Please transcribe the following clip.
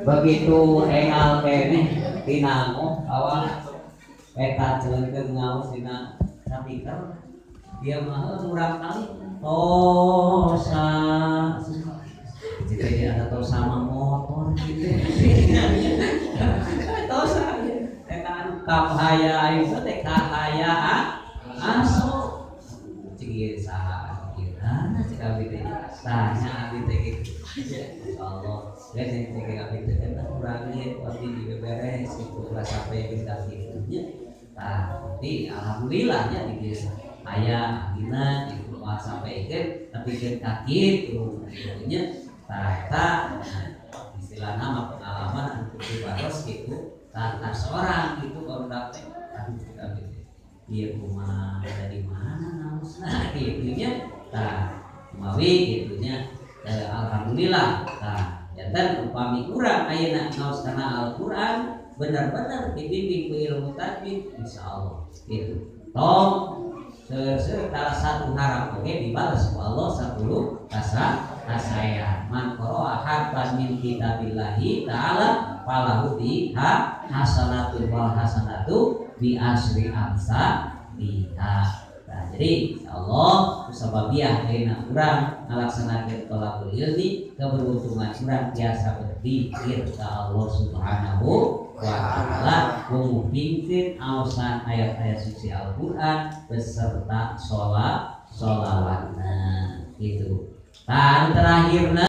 begitu engal kene tinamo awal eta celengkeun ngaos dina speaker dia mah murang kali tosa jadi ada tosa sama motor gitu tosa teka anu kahaya aing teh kahaya aso cigir saha kirana cik abdi teh tanya abdi teh gitu insyaallah ya nek cik abdi teh kan urang ieu abdi dibeberes itu rasa pengen gitu nya tah tapi alhamdulillahnya di desa aya abdina itu sampaikan tapi kan kaki itu nya tah istilah nama pengalaman untuk dibaros gitu tah seorang itu baru dapat aduh cik abdi iya rumah dari mana namusna gitunya tah mawi gitunya alhamdulillah tah jantan upami urang ayeuna ngaos kana Al-Qur'an benar-benar dibimbing ku ilmu tajwid insyaallah gitu tong salah satu harap oke dibalas ku Allah 10 kasaya man qara'a harfan min kitabillahi ta'ala falahu biha hasanatun wal hasanatu bi asri amsa liha. Nah, jadi insyaallah sababiah ayeuna urang ngalaksanakeun thalabul ilmi keberuntungan urang biasa berzikir ka Allah Subhanahu wa taala mungkin aosan ayat-ayat suci Al-Qur'an beserta sholawatna gitu. Tah terakhirna